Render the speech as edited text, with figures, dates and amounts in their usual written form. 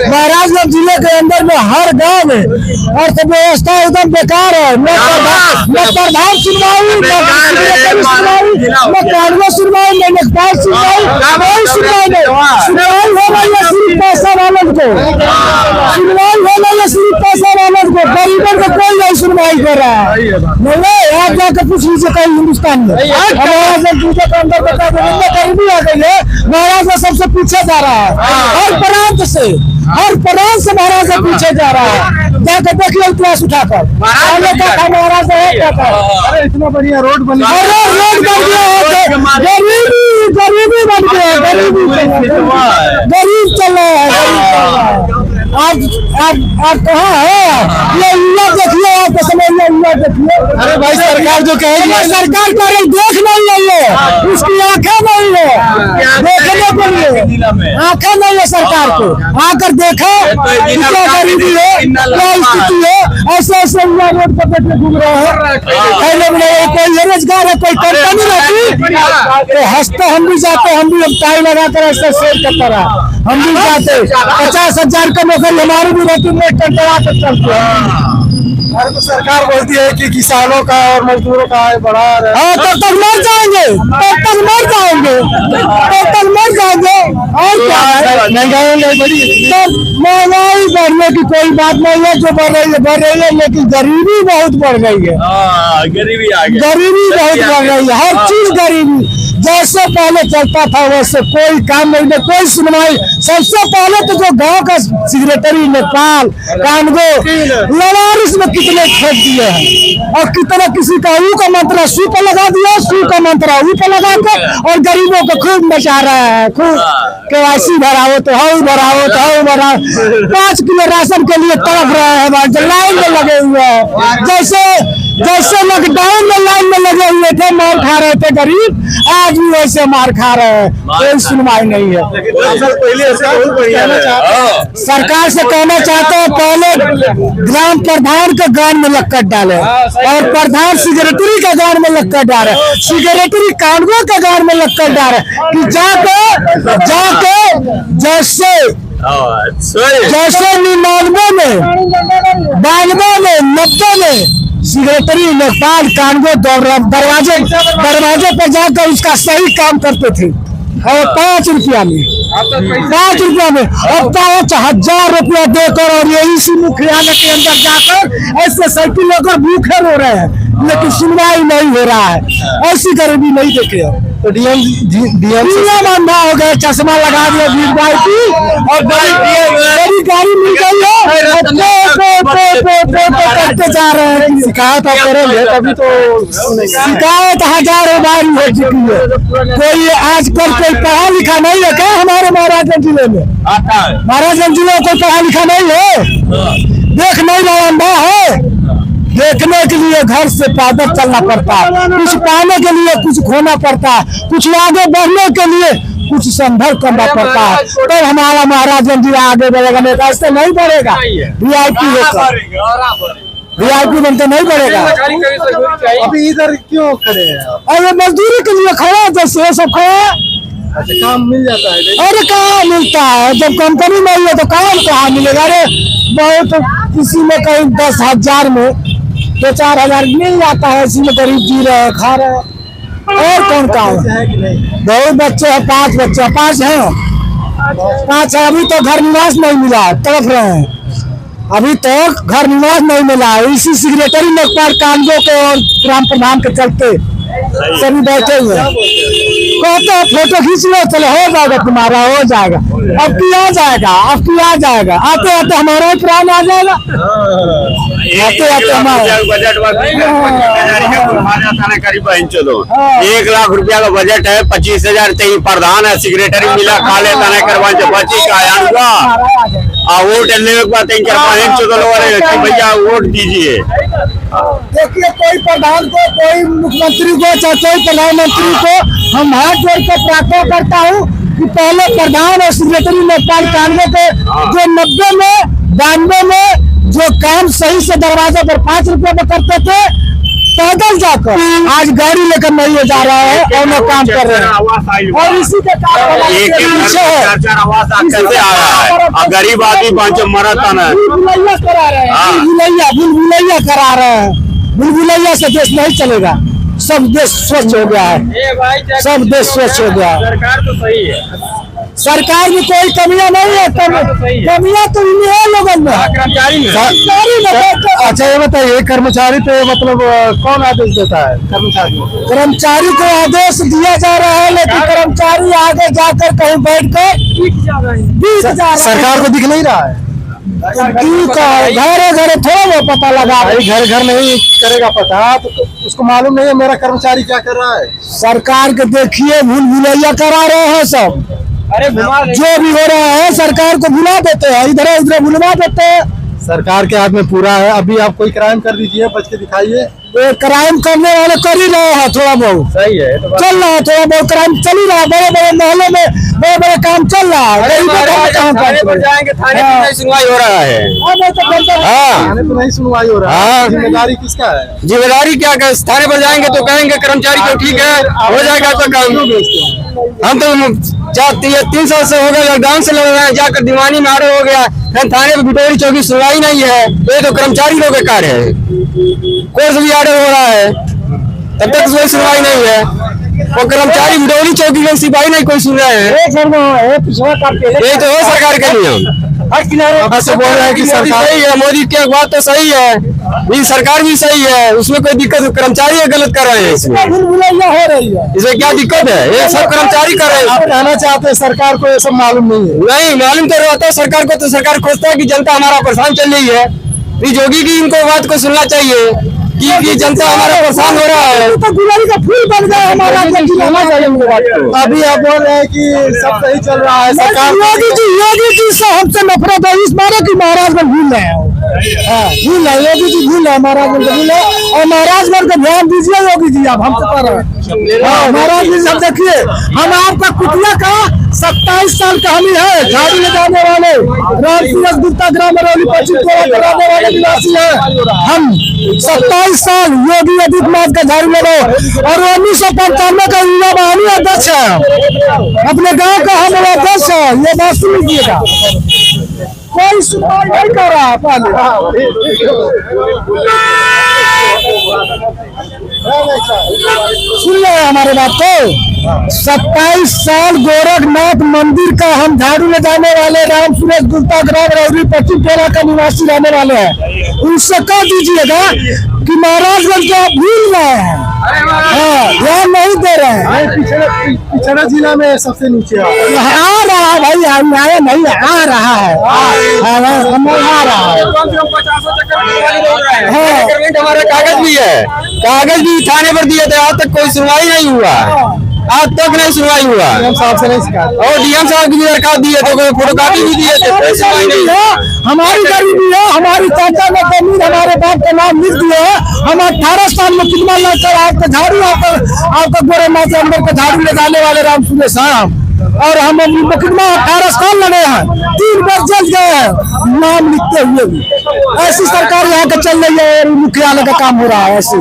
महाराजगंज जिले के अंदर में हर गांव में अर्थव्यवस्था एकदम बेकार है। न प्रधान सुनवाई, न कानून सुनवाई, न लेखपाल सुनवाई, कोई सुनवाई नहीं। सुनवाई हो रही है सिर्फ पैसा वालों को, सुनवाई हो रही है सिर्फ पैसा वालों को, गरीबों को कोई नहीं सुनवाई कर रहा है। नहीं आप जाकर पूछ लीजिए कहीं हिंदुस्तान में महाराजगंज जिले के अंदर गरीबी आ गई है। महाराज सबसे पीछे जा रहा है, हर प्रांत से महाराज पीछे जा रहा है। जाकर देखिए इतिहास उठाकर महाराज अरे इतना बढ़िया रोड बन गया, गरीबी बन गया, गरीब चल रहा है। आप कहाँ है? ये युवा देखिए, आपको समझ में युवा देखिए। अरे भाई सरकार जो कहेगी सरकार का देख नहीं है, ये उसकी आंखें नहीं है देखने के लिए, आंखें नहीं है सरकार को। आकर देखो क्या गरीबी है, क्या स्थिति है। ऐसे ऐसे युवा रोड पर बैठे घूम रहे हैं, कोई रोजगार है, कोई कंपनी रहती तो हंसते हम भी जाते, हम भी टाई लगाकर ऐसे सेल करता रहा, हम भी जाते 50,000 का नौकरी हमारी भी रहती है, टंटरा कर चलते हैं। तो सरकार बोलती है कि किसानों का और मजदूरों का बढ़ा रहे हैं। तब तक मर जाएंगे, तब तक मर जाएंगे, तब तक मर जाएंगे। और क्या है, महंगाई बढ़ी, महंगाई बढ़ने की कोई बात नहीं है। जो बढ़ रही है, लेकिन गरीबी बहुत बढ़ गई है। गरीबी आ गई, गरीबी बहुत बढ़ रही है, हर चीज गरीबी। जैसे पहले चलता था वैसे कोई काम नहीं, कोई सुनवाई। सबसे पहले तो जो गांव का सेक्रेटरी नेपाल कानगो लवारिस में कितने ठोक दिए हैं, और कितना किसी का ऊ का मंत्रा सू पर लगा दिया, सू का मंत्रा ऊ पर लगा कर, और गरीबों को खूब मचा रहा है। खूब KYC भराओ तो हाउ भराओ तो हाउ भराओ, 5 किलो राशन के लिए तड़प रहे हैं, लाइन में लगे हुए हैं। जैसे लॉकडाउन में लाइन में लगे हुए थे, मार खा रहे थे गरीब, आज भी वैसे मार खा रहे हैं। कोई सुनवाई नहीं है। सरकार से कहना चाहते हैं पहले ग्राम प्रधान के गान में लक्कड़ डाले, और प्रधान सेक्रेटरी के गान में लक्कड़ डाले, सेक्रेटरी कानगो के गान में लक्कड़ डाले कि जाके जैसे 99 में 92 में 90 में सेक्रेटरी नेपाल कानगो दरवाजे पर जाकर उसका सही काम करते थे, और 5 रुपया में, 5 रुपया में अब 5,000 रुपया देकर, और ये इसी मुख्यालय के अंदर जाकर ऐसे साइकिल लेकर भूखे रो रहे हैं, लेकिन सुनवाई नहीं हो रहा है। ऐसी गरीबी नहीं देखे। तो डीएम अंधा हो गए, चश्मा लगा दिया VIP, और बड़ी गाड़ी मिल गई है, करते जा रहे हैं। शिकायत आप करेंगे तभी तो, शिकायत हजारों बार हो चुकी है। कोई आजकल कोई पढ़ा लिखा नहीं है क्या हमारे महाराजगंज जिले में? महाराजगंज जिले में कोई पढ़ा लिखा नहीं है, देख नहीं रहा, अंधा है। देखने के लिए घर से पैदल चलना पड़ता है, कुछ पाने के लिए कुछ खोना पड़ता है, कुछ आगे बढ़ने के लिए कुछ संघर्ष करना पड़ता है, तो हमारा महाराजगंज जिला आगे बढ़ेगा। नहीं ऐसे नहीं बढ़ेगा। VIP बनते नहीं बढ़ेगा। अभी इधर क्यों खड़े हैं? अरे मजदूरी के लिए खड़ा, जैसे सब खड़ा। अच्छा, काम मिल जाता है? अरे कहाँ मिलता है, जब कंपनी नहीं है तो काम कहाँ मिलेगा? अरे बहुत किसी में कहीं 10,000 में 2-4 मिल जाता है, इसी में गरीब जी रहे खा रहे। और कौन काम है? बहुत बच्चे हैं, 5 बच्चे, 5 हैं। अभी तो घर निवास नहीं मिला, तड़प रहे हैं। अभी तक घर निवास नहीं मिला, इसी सेक्रेटरी नेपाल कानगो के और ग्राम प्रधान के चलते सभी बैठे हुए कहते हैं फोटो खींच लो, चलो हो जाएगा तुम्हारा, हो जाएगा। अब की आ जाएगा, आते आते हमारा ही प्राण आ जाएगा। आते हमारा करीब 1 लाख रुपया का बजट है, 25,000 प्रधान है, सेक्रेटरी मिला खा लेता नहीं करवाने बची का वोट लेने के बाद भैया वोट दीजिए। देखिए कोई प्रधान को, कोई मुख्यमंत्री को, चाहे कोई प्रधानमंत्री को हम हाथ जोड़कर प्रार्थना करता हूँ कि पहले प्रधान और सेक्रेटरी नेपाल कानगो के जो 90 में 92 में जो काम सही से दरवाजे पर 5 रुपये में करते थे, पैदल जाकर आज गाड़ी लेकर नहीं जा रहा है और न काम कर रहे हैं। और इसी के कारण एक पीछे है चार आवास कैसे आ रहा है? और गरीब आदमी पांचों मरता ना। बुलबुलैया करा रहे हैं, बुलबुलैया करा रहे हैं। बुलबुलैया से देश नहीं चलेगा। सब देश स्वच्छ हो गया है, सब देश स्वच्छ हो गया है। सरकार तो सही है, सरकार में कोई कमियां नहीं है, कमियां तो इन्हीं है लोगों में। कर्मचारी में अच्छा ये बताइए, कर्मचारी पे मतलब कौन आदेश देता है? कर्मचारी को आदेश दिया जा रहा है, लेकिन कर्मचारी आगे जाकर कहीं बैठ कर बीत जा रहा है। सरकार को दिख नहीं रहा है। घरे घरे थोड़ा वो पता लगा, घर घर नहीं करेगा पता, तो उसको मालूम नहीं है मेरा कर्मचारी क्या कर रहा है। सरकार के देखिए भूल भुलैया करा रहे हैं सब। अरे जो भी हो रहा है सरकार को भुला देते हैं, इधर उधर भुलवा देते हैं। सरकार के हाथ में पूरा है। अभी आप कोई क्राइम कर दीजिए, बच के दिखाइए। ये क्राइम करने वाले कर ही रहे हैं, थोड़ा बहुत सही है तो चल रहा है, थोड़ा बहुत क्राइम चल ही रहा है। बड़े बड़े मोहल्ले में बड़े बड़े काम चल रहा है। थाने पर जाएंगे, थाने पर नहीं सुनवाई हो रहा है। थाने पे नहीं सुनवाई हो रहा है। जिम्मेदारी किसका है? जिम्मेदारी क्या कर, थाने पर जाएंगे तो कहेंगे कर्मचारी को ठीक है हो जाएगा तो काम। हम तो 3 साल से हो गए लॉकडाउन से लग रहे हैं, जाकर दीवानी में आड़े हो गया। थाने में बिटोरी चौकी सुनवाई नहीं है, ये तो कर्मचारी लोग के कार्य है। कोर्स भी आड़े हो रहा है, तब तक कोई सुनवाई नहीं है। वो कर्मचारी बिटोरी चौकी में सिपाही नहीं कोई सुन रहे हैं। ये तो है सरकार के नियम। बस बोल रहे हैं कि सरकार सही है, मोदी की बात तो सही है, ये सरकार भी सही है, उसमें कोई दिक्कत, कर्मचारी गलत कर रहे हैं। इसमें भूलभुलैया हो रही है, इसमें क्या दिक्कत है? ये सब कर्मचारी कर रहे हैं। आप कहना चाहते हैं सरकार को ये सब मालूम नहीं है? नहीं मालूम तो रहता है सरकार को, तो सरकार खोजता है कि जनता हमारा परेशान चल रही है। योगी की इनको बात को सुनना चाहिए कि जनता हमारा परेशान हो रहा है। तो गुलारी का फूल बन गया हमारा। अभी आप बोल रहे हैं कि सब सही चल रहा है। सरकार योगी जी से हमसे नफरत है इस बारे की महाराजगंज भूल रहे हैं। भूल है योगी जी, भूल है महाराजगंज भूल है। और महाराजगंज को ध्यान दीजिए योगी जी, आप हमसे कर रहे हैं। महाराज जी सब देखिए, हम आपका कुटिया का 27 साल का हम ही है, झाड़ू लगाने वाले राम गुप्ता ग्राम अरौली पश्चिम कराने वाले निवासी है हम। 27 साल योगी आदित्यनाथ का झाड़ू लगाओ, और 1995 का युवा वाहिनी अध्यक्ष है, अपने गांव का हम अध्यक्ष है। ये बात सुन लीजिएगा, कोई सुनवाई नहीं कर रहा है। सुन रहे हैं हमारे बात को। 27 साल गोरखनाथ मंदिर का हम झाड़ू ले जाने वाले राम सूरज गुप्ता ग्राम रौली पश्चिम टोला का निवासी रहने वाले हैं। उनसे कह दीजिएगा कि महाराजगंज को आप भूल रहे हैं, ध्यान नहीं दे रहे हैं। पिछड़ा जिला में सबसे नीचे आ रहा है भाई, अन्याय नहीं आ रहा है, आ रहा है। हमारा कागज भी है, कागज भी थाने पर दिए थे, आज तक कोई सुनवाई नहीं हुआ, आज तक नहीं सुनवाई हुआ। डीएम साहब से नहीं शिकायत, और डीएम साहब की भी दरखास्त दिए थे, कोई फोटोकॉपी भी दिए थे, कोई सुनवाई नहीं हुआ। हमारी गरीबी है, हमारी चाचा ने जमीन हमारे बाप का नाम लिख दिया है। हम 18 साल में कितना लड़कर आपका झाड़ू आपका गोरखनाथ के अंदर का झाड़ू ले जाने वाले राम सूरज साहब, और हम मुकदमा 18 साल लड़े हैं, 3 बार जज गए हैं नाम लिखते हुए भी। ऐसी सरकार यहाँ का चल रही है, मुख्यालय का काम हो रहा है ऐसी।